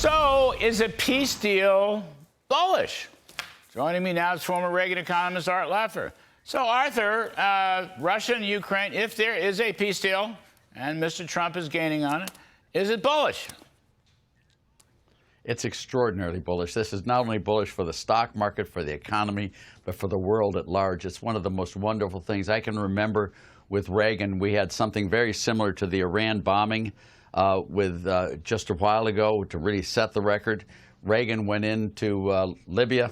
So, is a peace deal bullish? Joining me now is former Reagan economist Art Laffer. So, Arthur, Russia and Ukraine, if there is a peace deal, and Mr. Trump is gaining on it, is it bullish? It's extraordinarily bullish. This is not only bullish for the stock market, for the economy, but for the world at large. It's one of the most wonderful things. I can remember with Reagan, we had something very similar to the Iran bombing just a while ago to really set the record. Reagan went into Libya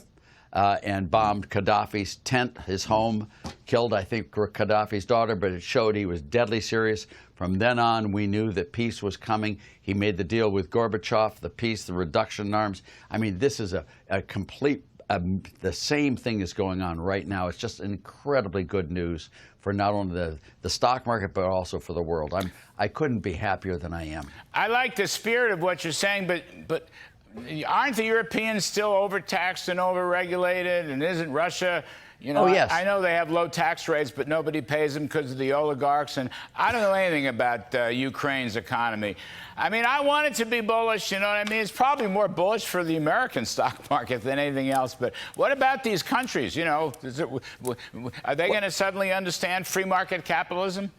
and bombed Gaddafi's tent, his home, killed, I think, Gaddafi's daughter, but it showed he was deadly serious. From then on, we knew that peace was coming. He made the deal with Gorbachev, the peace, the reduction in arms. I mean, this is a complete, the same thing is going on right now. It's just incredibly good news for not only the stock market, but also for the world. I couldn't be happier than I am. I like the spirit of what you're saying, but aren't the Europeans still overtaxed and overregulated? And isn't Russia, you know, oh, yes. I know they have low tax rates, but nobody pays them because of the oligarchs. And I don't know anything about Ukraine's economy. I mean, I want it to be bullish, you know what I mean? It's probably more bullish for the American stock market than anything else. But what about these countries? You know, are they going to suddenly understand free market capitalism?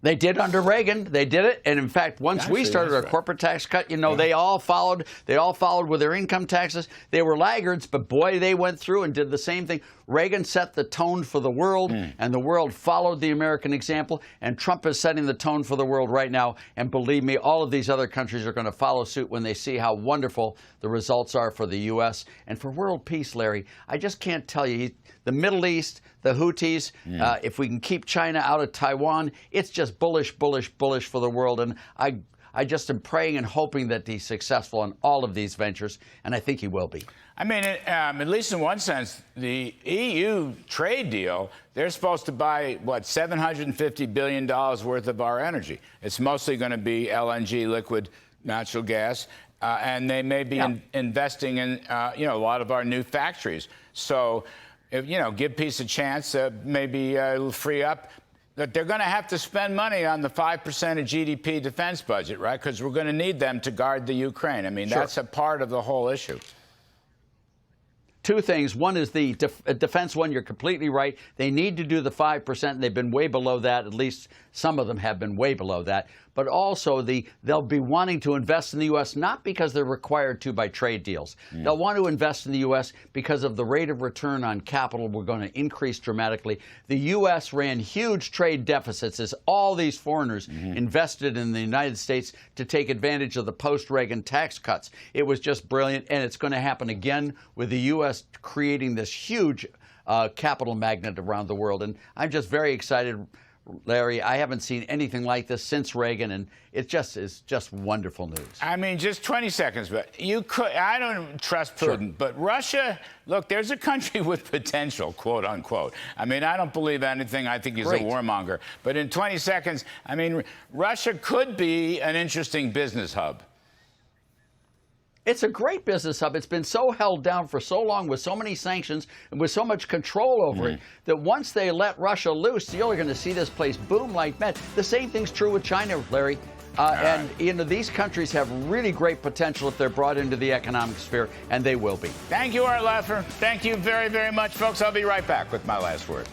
They did under Reagan. They did it, and in fact, once we started our corporate tax cut, you know, they all followed. They all followed with their income taxes. They were laggards, but boy, they went through and did the same thing. Reagan set the tone for the world, and the world followed the American example. And Trump is setting the tone for the world right now. And believe me, all of these other countries are going to follow suit when they see how wonderful the results are for the U.S. and for world peace. Larry, I just can't tell you. The Middle East, the Houthis, if we can keep China out of Taiwan, it's just bullish, bullish, bullish for the world. And I just am praying and hoping that he's successful in all of these ventures, and I think he will be. I mean, at least in one sense, the EU trade deal, they're supposed to buy, what, $750 billion worth of our energy. It's mostly going to be LNG, liquid natural gas, and they may be investing in, you know, a lot of our new factories. So, if, you know, give peace a chance, maybe free up. But they're going to have to spend money on the 5% of GDP defense budget, right? Because we're going to need them to guard the Ukraine. I mean, that's a part of the whole issue. Two things. One is the defense one. You're completely right. They need to do the 5%, and they've been way below that. At least some of them have been way below that. But also, they'll be wanting to invest in the U.S. not because they're required to by trade deals. They'll want to invest in the U.S. because of the rate of return on capital we're going to increase dramatically. The U.S. ran huge trade deficits as all these foreigners invested in the United States to take advantage of the post-Reagan tax cuts. It was just brilliant, and it's going to happen again with the U.S. creating this huge capital magnet around the world. And I'm just very excited, Larry. I haven't seen anything like this since Reagan, and it just is just wonderful news. I mean, just 20 seconds, but you could, I don't trust Putin, but Russia, look, there's a country with potential, quote unquote. I mean, I don't believe anything. I think he's a warmonger. But in 20 seconds, I mean, Russia could be an interesting business hub. It's a great business hub. It's been so held down for so long with so many sanctions and with so much control over it that once they let Russia loose, you're going to see this place boom like mad. The same thing's true with China, Larry. And you know, these countries have really great potential if they're brought into the economic sphere, and they will be. Thank you, Art Laffer. Thank you very, very much, folks. I'll be right back with my last word.